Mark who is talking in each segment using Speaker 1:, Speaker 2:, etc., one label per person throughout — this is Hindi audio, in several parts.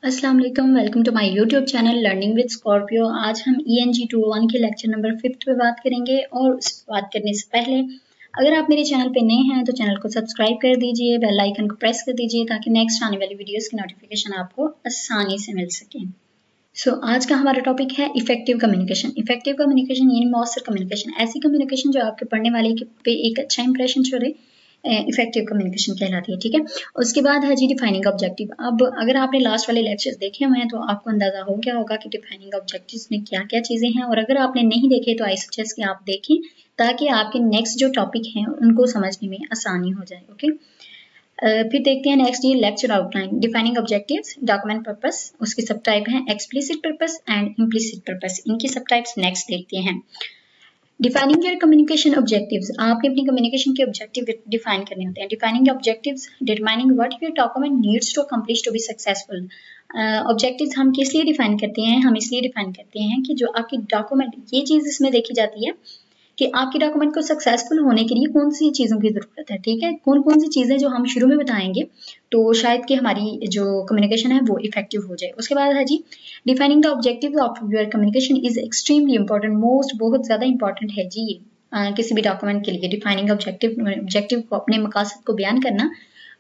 Speaker 1: अस्सलाम वालेकुम, welcome to my YouTube channel learning with Scorpio. आज हम ENG 201 के लेक्चर नंबर 5 पे बात करेंगे। और उस बात करने से पहले अगर आप मेरे चैनल पे नए हैं तो चैनल को सब्सक्राइब कर दीजिए, बेल आइकन को प्रेस कर दीजिए ताकि नेक्स्ट आने वाली वीडियोस की नोटिफिकेशन आपको आसानी से मिल सके। आज का हमारा टॉपिक है इफेक्टिव कम्युनिकेशन। इफेक्टिव कम्युनिकेशन यानी मौसर कम्युनिकेशन, ऐसी कम्युनिकेशन जो आपके पढ़ने वाले पे एक अच्छा इंप्रेशन छोड़े, इफेक्टिव कम्युनिकेशन कहलाती है। ठीक है, उसके बाद है जी डिफाइनिंग ऑब्जेक्टिव। अब अगर आपने लास्ट वाले लेक्चर्स देखे हुए हैं तो आपको अंदाजा हो गया होगा कि डिफाइनिंग ऑब्जेक्टिव्स में क्या क्या चीजें हैं, और अगर आपने नहीं देखे तो आई सजेस्ट कि आप देखें ताकि आपके नेक्स्ट जो टॉपिक हैं उनको समझने में आसानी हो जाए। ओके, फिर देखते हैं नेक्स्ट ये lecture outline. Defining objectives, document purpose, उसके सब टाइप हैं explicit purpose and implicit purpose. इनकी सब टाइप्स नेक्स्ट देखते हैं। डिफाइनिंग योर कम्युनिकेशन ऑब्जेक्टिव्स, आपके अपनी कम्युनिकेशन के ऑब्जेक्टिव डिफाइन करने होते हैं। Defining objectives, determining what your document needs to accomplish to be successful. Objectives हम किस लिए डिफाइन करते हैं? हम इसलिए डिफाइन करते हैं कि जो आपकी डॉक्यूमेंट, ये चीज इसमें देखी जाती है कि आपके डॉक्यूमेंट को सक्सेसफुल होने के लिए कौन सी चीज़ों की ज़रूरत है। ठीक है, कौन कौन सी चीज़ें जो हम शुरू में बताएंगे तो शायद कि हमारी जो कम्युनिकेशन है वो इफेक्टिव हो जाए। उसके बाद है जी defining the objective of your communication is extremely important, most, बहुत ज़्यादा इंपॉर्टेंट है जी ये किसी भी डॉक्यूमेंट के लिए। डिफाइनिंग ऑब्जेक्टिव को, अपने मकासद को बयान करना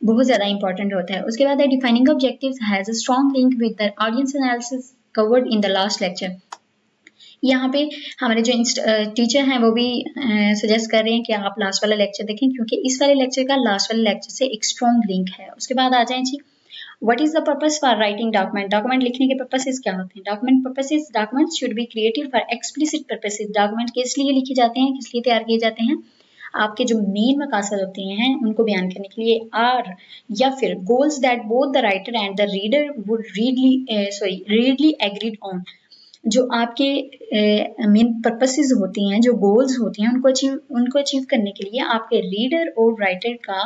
Speaker 1: बहुत ज़्यादा इंपॉर्टेंट होता है। उसके बाद है defining objectives has a strong link with the audience analysis covered in the last lecture. यहाँ पे हमारे जो टीचर हैं वो भी सजेस्ट कर रहे हैं कि आप लास्ट वाला लेक्चर देखें, क्योंकि इस वाले लेक्चर का लास्ट वाले लेक्चर से एक स्ट्रॉन्ग लिंक है। उसके बाद आ जाए जी what is the purpose for writing document. Document लिखने के पर्पसेस क्या होते हैं? Document purposes, documents should be created for explicit purposes. Document किस लिए लिखे जाते हैं, किस लिए तैयार किए जाते हैं? आपके जो मेन मकासद होते हैं उनको बयान करने के लिए, आर या फिर goals that both the writer and the reader would readily agreed on. जो आपके मेन पर्पसेस होती हैं, जो गोल्स होती हैं, उनको अचीव करने के लिए आपके रीडर और राइटर का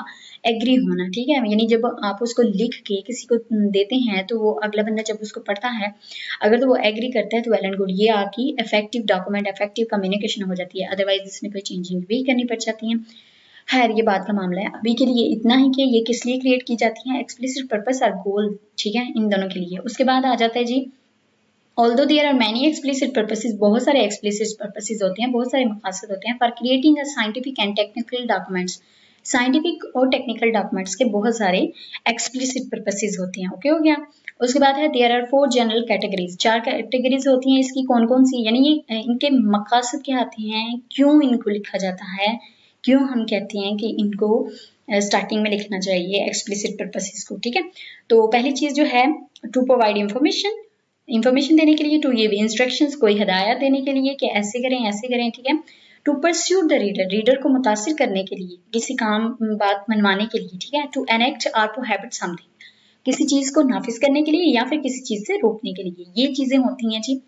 Speaker 1: एग्री होना। ठीक है, यानी जब आप उसको लिख के किसी को देते हैं तो वो अगला बंदा जब उसको पढ़ता है, अगर तो वो एग्री करता है तो वेल एंड गुड, ये आपकी इफेक्टिव डॉक्यूमेंट, इफेक्टिव कम्युनिकेशन हो जाती है। अदरवाइज इसमें कोई चेंजिंग भी करनी पड़ जाती है। खैर, ये बात का मामला है। अभी के लिए इतना ही कि ये किस लिए क्रिएट की जाती है, एक्सप्लिसिट पर्पस और गोल। ठीक है, इन दोनों के लिए। उसके बाद आ जाता है जी Although there are many explicit purposes, बहुत सारे explicit purposes होते हैं, बहुत सारे मकसद होते हैं for creating a scientific and technical documents। Scientific और टेक्निकल डॉक्यूमेंट्स के बहुत सारे एक्सप्लिसिट पर्पसेस होते हैं। ओके हो गया। उसके बाद है there are 4 general categories, 4 categories होती हैं इसकी। कौन कौन सी, यानी ये इनके मकसद क्या आते हैं, क्यों इनको लिखा जाता है, क्यों हम कहते हैं कि इनको स्टार्टिंग में लिखना चाहिए एक्सप्लिसिट पर्पसेस को। ठीक है, तो पहली चीज जो है टू प्रोवाइड इंफॉर्मेशन देने के लिए, टू गिव इंस्ट्रक्शंस, कोई हिदायत देने के लिए कि ऐसे करें ऐसे करें। ठीक है, टू परस्यू द रीडर को मुतासिर करने के लिए, किसी काम बात मनवाने के लिए। ठीक है, to enact or prohibit something, किसी चीज को नाफिज करने के लिए या फिर किसी चीज से रोकने के लिए। ये चीजें होती हैं जी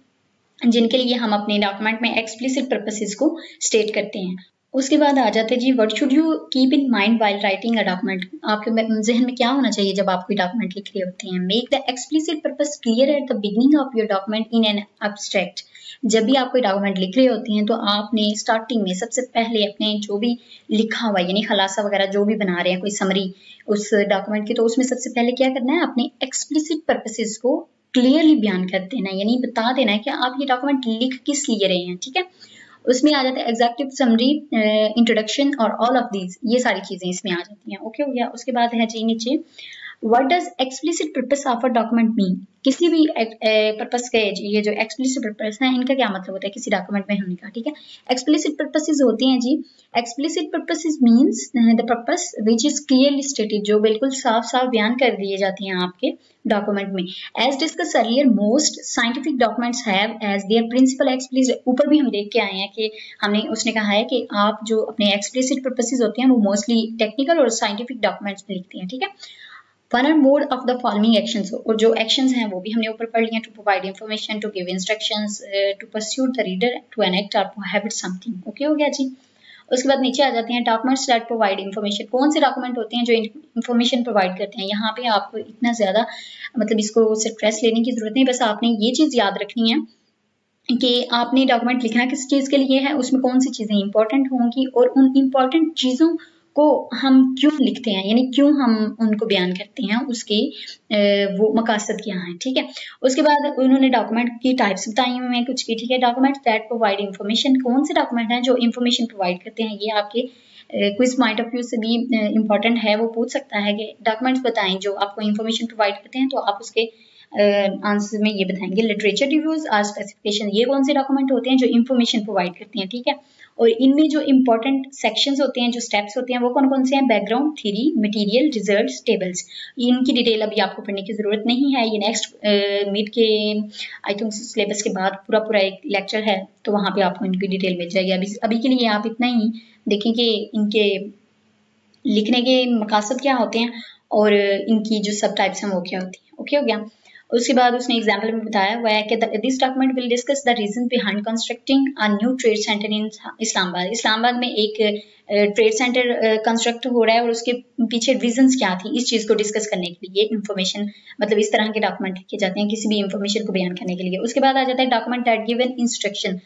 Speaker 1: जिनके लिए हम अपने डॉक्यूमेंट में एक्सप्लिसिट पर्पसेस को स्टेट करते हैं। उसके बाद आ जाते हैं जी what should you keep in mind while writing a document. आपके जहन में क्या होना चाहिए जब आप कोई डॉक्यूमेंट लिख रहे होते हैं? Make the explicit purpose clear at the beginning of your document in an abstract. जब भी आप कोई डॉक्यूमेंट लिख रहे होते हैं तो आपने स्टार्टिंग में सबसे पहले अपने जो भी लिखा हुआ, यानी खलासा वगैरह जो भी बना रहे हैं, कोई समरी उस डॉक्यूमेंट की, तो उसमें सबसे पहले क्या करना है, अपने एक्सप्लिसिट पर्पसेस को क्लियरली बयान कर देना है, यानी बता देना है कि आप ये डॉक्यूमेंट लिख किस लिए रहे हैं। ठीक है, उसमें आ जाता है एग्जेक्टिव समरी, इंट्रोडक्शन और ऑल ऑफ दीज, ये सारी चीजें इसमें आ जाती हैं। ओके हो गया। उसके बाद है जी नीचे what does explicit purpose of a document mean. किसी भी पर्पस के ये जो एक्सप्लिसिट पर्पस है इनका क्या मतलब होता है किसी डॉक्यूमेंट में होने का। ठीक है, एक्सप्लिसिट पर्पसेस होती हैं जी, explicit purposes means the purpose which is clearly stated, जो बिल्कुल साफ साफ बयान कर दिए जाती हैं आपके डॉक्यूमेंट में। As discuss earlier most scientific documents have as their principle explicit. ऊपर भी हम देख के आए हैं कि उसने कहा है कि आप जो अपने एक्सप्लिसिट पर्पसेस होते हैं वो मोस्टली टेक्निकल और साइंटिफिक डॉक्यूमेंट्स में लिखते हैं। ठीक है, one or more of the following actions, और जो एक्शंस हैं वो भी हमने ऊपर पढ़ लिए। To provide information, to give instructions, to pursue the reader, to enact or prohibit something. Okay हो गया जी। उसके बाद नीचे आ जाते हैं डॉक्यूमेंट्स दैट प्रोवाइड इंफॉर्मेशन। कौन से डॉक्यूमेंट होते हैं जो इंफॉर्मेशन प्रोवाइड करते हैं? यहाँ पे आपको इतना ज्यादा मतलब इसको स्ट्रेस लेने की जरूरत नहीं, बस आपने ये चीज याद रखनी है कि आपने डॉक्यूमेंट लिखना किस चीज के लिए है, उसमें कौन सी चीजें इंपॉर्टेंट होंगी और उन इंपॉर्टेंट चीजों को हम क्यों लिखते हैं, यानी क्यों हम उनको बयान करते हैं, उसके वो मकासद क्या हैं, ठीक है। उसके बाद उन्होंने डॉक्यूमेंट की टाइप्स बताई हुई हैं कुछ की, ठीक है। डॉक्यूमेंट दैट प्रोवाइड इंफॉर्मेशन, कौन से डॉक्यूमेंट हैं जो इंफॉर्मेशन प्रोवाइड करते हैं, ये आपके क्विज पॉइंट ऑफ व्यू से भी इंपॉर्टेंट है। वो पूछ सकता है कि डॉक्यूमेंट्स बताएं जो आपको इंफॉर्मेशन प्रोवाइड करते हैं, तो आप उसके आंसर में ये बताएंगे। लिटरेचर रिव्यूज आर स्पेसिफिकेशन, ये कौन से डॉक्यूमेंट होते हैं जो इंफॉर्मेशन प्रोवाइड करते हैं, ठीक है। और इनमें जो इंपॉर्टेंट सेक्शंस होते हैं, जो स्टेप्स होते हैं, वो कौन कौन से हैं? Background, theory, material, results, tables. इनकी डिटेल अभी आपको पढ़ने की जरूरत नहीं है, ये नेक्स्ट मीट के आई थिंक सिलेबस के बाद पूरा एक लेक्चर है, तो वहाँ पे आपको इनकी डिटेल मिल जाएगी। अभी के लिए आप इतना ही देखें कि इनके लिखने के मकासद क्या होते हैं और इनकी जो सब टाइप्स हैं वो क्या होती हैं। ओके हो गया। उसके बाद उसने एग्जाम्पल में बताया हुआ है कि this document will discuss the reason behind constructing a new trade centre in Islamabad. Islamabad में एक ट्रेड सेंटर कंस्ट्रक्ट हो रहा है और उसके पीछे रीजंस क्या थी, इस चीज को डिस्कस करने के लिए इंफॉर्मेशन, मतलब इस तरह के डॉक्यूमेंट लिखे जाते हैं किसी भी इंफॉर्मेशन को बयान करने के लिए। उसके बाद आ जाता है document that give an instruction,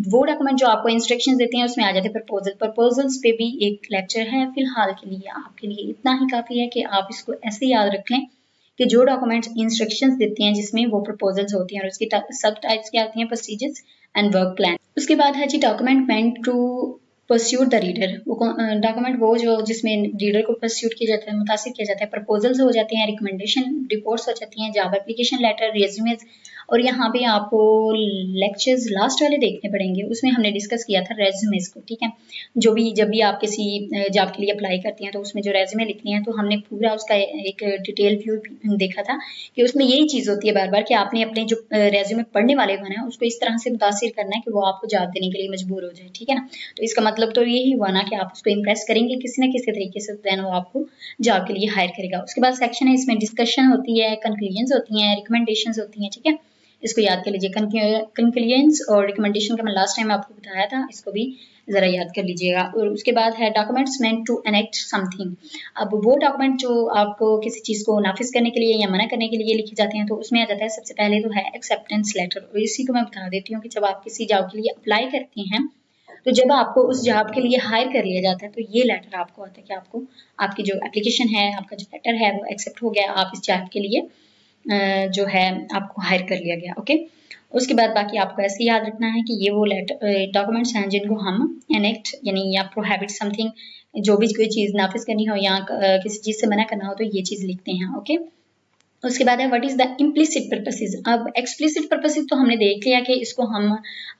Speaker 1: वो डॉक्यूमेंट जो आपको इंस्ट्रक्शंस देते हैं, उसमें आ जाते हैं प्रपोजल। प्रपोजल्स पे भी एक लेक्चर है, फिलहाल के लिए आपके लिए इतना ही काफी है कि आप इसको ऐसे याद रख लें कि जो डॉक्यूमेंट्स इंस्ट्रक्शंस देते हैं जिसमें वो प्रपोजल्स होती हैं और उसकी सब टाइप्स क्या होती हैं? Procedures and work plan. उसके बाद है जी document meant to pursuit the reader, वो डॉक्यूमेंट वो जो जिसमें रीडर को परस्यूट किया जाता है, मुतासिर किया जाता है। प्रपोजल्स हो जाते हैं, रिकमेंडेशन रिपोर्ट्स हो जाती हैं, जॉब एप्लीकेशन लेटर, रेज्यूमेज। और यहाँ पे आपको लेक्चर्स लास्ट वाले देखने पड़ेंगे, उसमें हमने डिस्कस किया था रेज्यूमेज को, ठीक है। जब भी आप किसी जॉब के लिए अप्लाई करती हैं तो उसमें जो रेज्यूमे लिखनी है, तो हमने पूरा उसका एक डिटेल व्यू देखा था कि उसमें यही चीज़ होती है बार बार कि आपने अपने जो रेज्यूमे पढ़ने वाले बने हैं उसको इस तरह से मुतासिर करना है कि वो आपको जॉब देने के लिए मजबूर हो जाए, ठीक है ना। तो इसका मतलब तो यही हुआ ना कि आप उसको इम्प्रेस करेंगे किसी न किसी तरीके से, देन वो आपको जॉब के लिए हायर करेगा। उसके बाद सेक्शन है, इसमें डिस्कशन होती है, कंक्लूजन्स होती हैं, रिकमेंडेशंस होती हैं, ठीक है। इसको याद कर लीजिए। कंक्लूजन्स और रिकमेंडेशन का मैं लास्ट टाइम आपको बताया था, इसको भी जरा याद कर लीजिएगा। और उसके बाद है documents meant to enact something. अब वो डॉक्यूमेंट जो आपको किसी चीज को नाफिज करने के लिए या मना करने के लिए लिखे जाते हैं, तो उसमें आ जाता है सबसे पहले तो है एक्सेप्टेंस लेटर। और इसी को मैं बता देती हूँ कि जब आप किसी जॉब के लिए अप्लाई करते हैं, तो जब आपको उस जॉब के लिए हायर कर लिया जाता है, तो ये लेटर आपको आता है कि आपको आपकी जो एप्लीकेशन है, आपका जो लेटर है वो एक्सेप्ट हो गया, आप इस जॉब के लिए जो है आपको हायर कर लिया गया। ओके। उसके बाद बाकी आपको ऐसे याद रखना है कि ये वो डॉक्यूमेंट्स हैं जिनको हम एनेक्ट यानी या प्रोहिबिट समथिंग, जो भी कोई चीज़ नाफिज करनी हो या किसी चीज़ से मना करना हो, तो ये चीज़ लिखते हैं। ओके। उसके बाद है what is the implicit purposes. अब एक्सप्लिसिट पर्पसेस तो हमने देख लिया कि इसको हम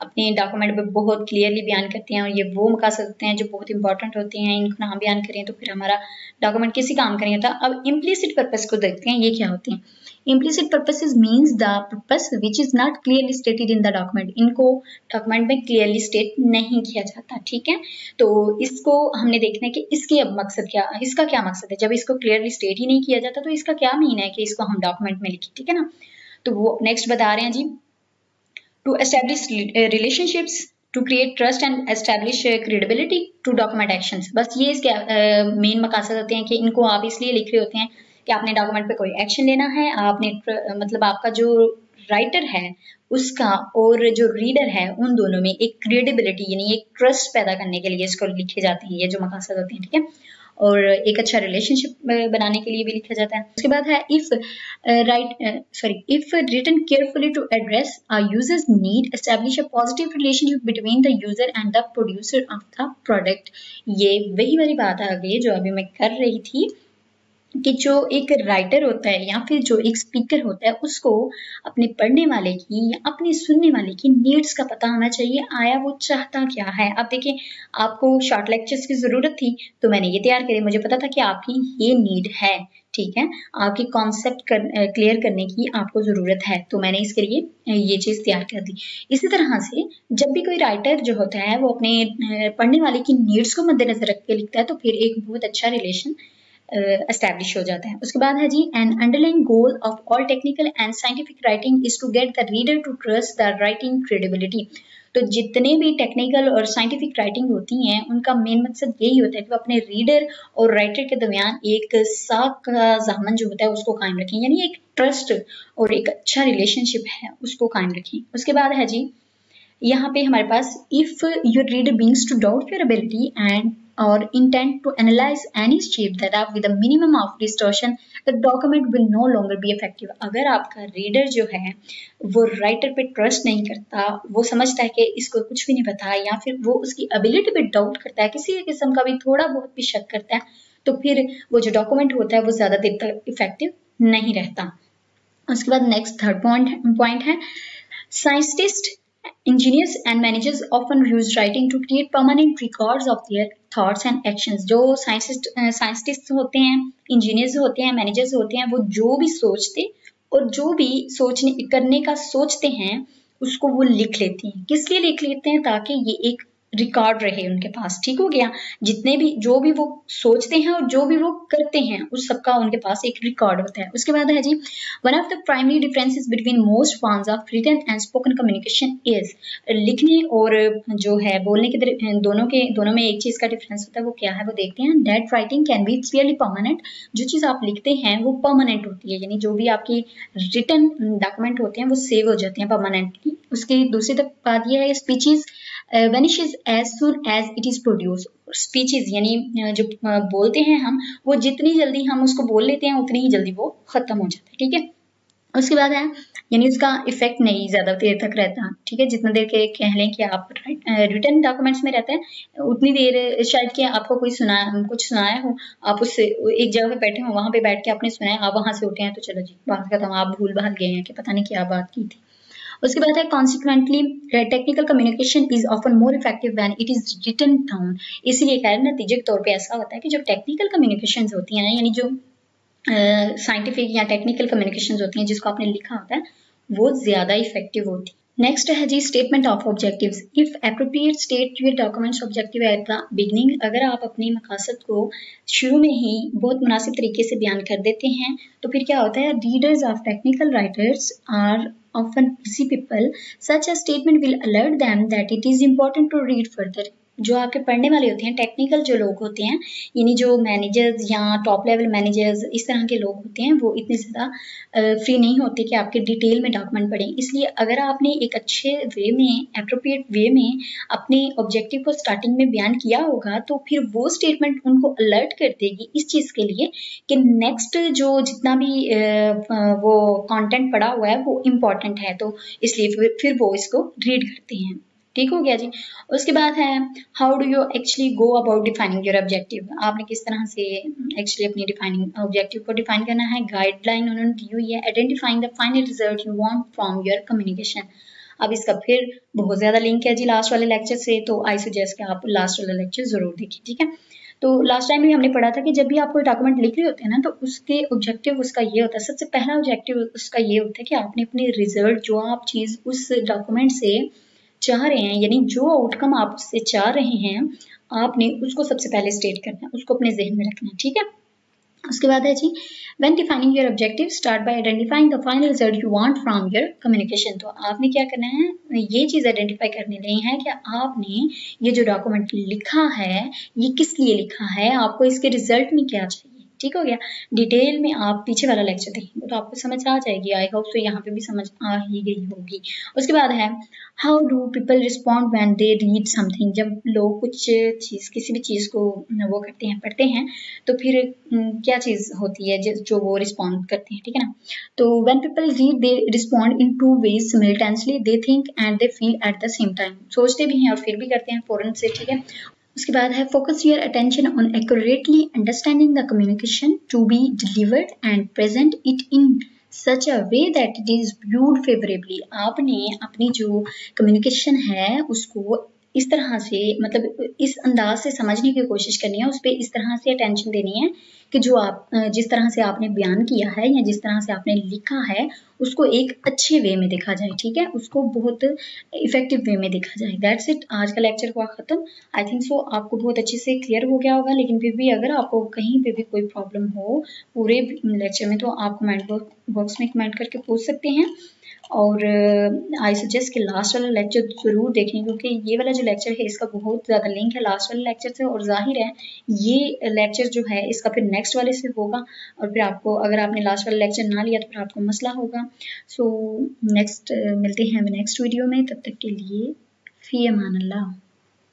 Speaker 1: अपने डॉक्यूमेंट में बहुत क्लियरली बयान करते हैं और ये वो मकासद होते हैं जो बहुत इंपॉर्टेंट होते हैं, इनको ना बयान करें तो फिर हमारा डॉक्यूमेंट किसी काम का नहीं होता। अब इम्प्लिसिट पर्पस को देखते हैं, ये क्या होते हैं। Implicit purposes means the purpose which is not clearly stated in the document. इनको डॉक्यूमेंट में क्लियरली स्टेट नहीं किया जाता, ठीक है। तो इसको हमने देखना है कि इसके अब मकसद क्या, इसका क्या मकसद है। जब इसको क्लियरली स्टेट ही नहीं किया जाता तो इसका क्या मीन है कि इसको हम डॉक्यूमेंट में लिखें, ठीक है ना। तो वो नेक्स्ट बता रहे हैं जी, to establish relationships, to create trust and establish credibility, to document actions. बस ये इसके मेन मकासद होते हैं कि इनको आप इसलिए लिख रहे होते हैं कि आपने डॉक्यूमेंट पे कोई एक्शन लेना है, आपने मतलब आपका जो राइटर है उसका और जो रीडर है उन दोनों में एक क्रेडिबिलिटी यानी एक ट्रस्ट पैदा करने के लिए इसको लिखे जाते हैं, ये जो मकासद होते हैं, ठीक है। और एक अच्छा रिलेशनशिप बनाने के लिए भी लिखा जाता है। उसके बाद है if written carefully to address a user's need, establish a positive relationship between the user and the producer of the product. ये वही वाली बात आ गई जो अभी मैं कर रही थी कि जो एक राइटर होता है या फिर जो एक स्पीकर होता है उसको अपने पढ़ने वाले की या अपने सुनने वाले की नीड्स का पता होना चाहिए, आया वो चाहता क्या है। अब देखिए, आपको शॉर्ट लेक्चर्स की ज़रूरत थी तो मैंने ये तैयार करी, मुझे पता था कि आपकी ये नीड है, ठीक है, आपकी कॉन्सेप्ट क्लियर करने की आपको ज़रूरत है, तो मैंने इसके लिए ये चीज़ तैयार कर दी। इसी तरह से जब भी कोई राइटर जो होता है वो अपने पढ़ने वाले की नीड्स को मद्देनजर रख के लिखता है तो फिर एक बहुत अच्छा रिलेशन एस्टैब्लिश हो जाता है। उसके बाद है जी, an underlying goal of all technical and scientific writing is to get the reader to trust the writing credibility. तो जितने भी टेक्निकल और साइंटिफिक राइटिंग होती हैं उनका मेन मकसद यही होता है कि वो अपने रीडर और राइटर के दरमियान एक साख का ज़ामन जो होता है उसको कायम रखें, यानी एक ट्रस्ट और एक अच्छा रिलेशनशिप है उसको कायम रखें। उसके बाद है जी, यहाँ पे हमारे पास if your reader begins to doubt your ability and or intent to analyze any shape thereof with a minimum of distortion, the document will no longer be effective. अगर आपका रीडर जो है वो राइटर पे ट्रस्ट नहीं करता, वो समझता है कि इसको कुछ भी नहीं पता, या फिर वो उसकी एबिलिटी पे डाउट करता है, किसी किस्म का भी थोड़ा बहुत भी शक करता है, तो फिर वो जो डॉक्यूमेंट होता है वो ज़्यादा देर तक इफेक्टिव नहीं रहता। उसके बाद नेक्स्ट थर्ड पॉइंट है, scientist, engineers and managers often use writing to create permanent records of their thoughts and actions। जो साइंटिस्ट होते हैं, इंजीनियर्स होते हैं, मैनेजर्स होते हैं, वो जो भी सोचते और जो भी सोचने करने का सोचते हैं उसको वो लिख लेते हैं। किस लिए लिख लेते हैं? ताकि ये एक रिकॉर्ड रहे उनके पास। ठीक हो गया, जितने भी जो भी वो सोचते हैं और जो भी वो करते हैं उस सबका उनके पास एक रिकॉर्ड होता है। उसके बाद है जी, one of the primary differences between most forms of written and spoken communication is, लिखने और जो है बोलने के दोनों में एक चीज का डिफरेंस होता है, वो क्या है वो देखते हैं। That writing can be clearly permanent, जो चीज आप लिखते हैं वो परमानेंट होती है, यानी जो भी आपकी रिटन डॉक्यूमेंट होते हैं वो सेव हो जाते हैं परमानेंटली। उसकी दूसरी बात यह है, speeches vanishes as soon as it is produced। Speeches यानी जो बोलते हैं हम, वो जितनी जल्दी हम उसको बोल लेते हैं उतनी ही जल्दी वो खत्म हो जाता है। ठीक है, उसके बाद है, यानी उसका इफेक्ट नहीं ज्यादा देर तक रहता। ठीक है, जितना देर के कह लें कि आप रिटन डॉक्यूमेंट्स में रहते हैं उतनी देर शायद कि आपको कोई कुछ सुनाया हो, आप उससे एक जगह पे बैठे हो, वहां पे बैठ के आपने सुनाया, आप वहां से उठे हैं तो चलो जी बात खत्म, आप भूल भाल गए हैं कि पता नहीं क्या बात की थी। उसके बाद है, consequently technical communication is often more effective when it is written down. इसलिए कह रहे हैं नतीजे के तौर पे ऐसा होता है कि जो टेक्निकल कम्युनिकेशन होती हैं, यानी जो साइंटिफिक या टेक्निकल कम्युनिकेशन होती हैं जिसको आपने लिखा होता है, वो ज्यादा इफेक्टिव होती है। नेक्स्ट है जी, statement of objectives. If appropriate state your documents objective at the beginning. अगर आप अपने मकसद को शुरू में ही बहुत मुनासिब तरीके से बयान कर देते हैं तो फिर क्या होता है, readers of technical writers are often busy people, such a statement will alert them that it is important to read further। जो आपके पढ़ने वाले होते हैं, टेक्निकल जो लोग होते हैं, यानी जो मैनेजर्स या टॉप लेवल मैनेजर्स इस तरह के लोग होते हैं, वो इतने ज़्यादा फ्री नहीं होते कि आपके डिटेल में डॉक्यूमेंट पढ़ें। इसलिए अगर आपने एक अच्छे वे में, एप्रोप्रिएट वे में अपने ऑब्जेक्टिव को स्टार्टिंग में बयान किया होगा, तो फिर वो स्टेटमेंट उनको अलर्ट कर देगी इस चीज़ के लिए कि नेक्स्ट जो जितना भी वो कंटेंट पड़ा हुआ है वो इम्पॉर्टेंट है, तो इसलिए फिर वो इसको रीड करते हैं। ठीक हो गया जी। उसके बाद है, how do you actually go about defining your objective. आपने किस तरह से एक्चुअली अपनी डिफाइनिंग ऑब्जेक्टिव को डिफाइन करना है। गाइडलाइन उन्होंने दी हुई है, identifying the final result you want from your communication. अब इसका फिर बहुत ज़्यादा लिंक है जी लास्ट वाले लेक्चर से, तो आई सजेस्ट कि आप लास्ट वाला लेक्चर ज़रूर देखिए। ठीक है, तो लास्ट टाइम भी हमने पढ़ा था कि जब भी आप कोई डॉक्यूमेंट लिख रहे होते हैं ना, तो उसके ऑब्जेक्टिव उसका ये होता है, सबसे पहला ऑब्जेक्टिव उसका ये होता है कि आपने अपने रिजल्ट, जो आप चीज़ उस डॉक्यूमेंट से चाह रहे हैं, यानी जो आउटकम आप उससे चाह रहे हैं, आपने उसको सबसे पहले स्टेट करना है, उसको अपने जहन में रखना है। ठीक है, उसके बाद है जी, when defining your objective start by identifying the final result you want from your communication. तो आपने क्या करना है, ये चीज़ आइडेंटिफाई करनी नहीं है कि आपने ये जो डॉक्यूमेंट लिखा है ये किस लिए लिखा है, आपको इसके रिजल्ट में क्या चाहिए। ठीक हो गया, डिटेल में आप पीछे वाला लेक्चर देखेंगे तो आपको समझ आ जाएगी। आई होप सो यहाँ पे भी समझ आ ही गई होगी। उसके बाद है, how do people respond when they read something. जब लोग कुछ चीज़, किसी भी चीज़ को वो करते हैं, पढ़ते हैं, तो फिर क्या चीज़ होती है जो वो रिस्पॉन्ड करते हैं। ठीक है ना, तो when people read they respond in two ways simultaneously, they think and they feel at the same time. सोचते भी हैं और फिर भी करते हैं फौरन से। ठीक है, उसके बाद है, focus your attention on accurately understanding the communication to be delivered and present it in such a way that it is viewed favourably. आपने अपनी जो कम्युनिकेशन है उसको इस तरह से, मतलब इस अंदाज से समझने की कोशिश करनी है, उस पर इस तरह से अटेंशन देनी है कि जो आप जिस तरह से आपने बयान किया है या जिस तरह से आपने लिखा है उसको एक अच्छे वे में देखा जाए। ठीक है, उसको बहुत इफेक्टिव वे में देखा जाए। दैट्स इट, आज का लेक्चर हुआ खत्म। आई थिंक सो आपको बहुत अच्छे से क्लियर हो गया होगा, लेकिन फिर भी अगर आपको कहीं पे भी कोई प्रॉब्लम हो पूरे लेक्चर में, तो आप कमेंट बॉक्स में कमेंट करके पूछ सकते हैं। और आई सजेस्ट कि लास्ट वाला लेक्चर ज़रूर देखें, क्योंकि ये वाला जो लेक्चर है इसका बहुत ज़्यादा लिंक है लास्ट वाले लेक्चर से, और जाहिर है ये लेक्चर जो है इसका फिर नेक्स्ट वाले से होगा, और फिर आपको, अगर आपने लास्ट वाला लेक्चर ना लिया तो फिर आपको मसला होगा। सो नेक्स्ट मिलते हैं नेक्स्ट वीडियो में, तब तक के लिए फ़ी अमान अल्लाह।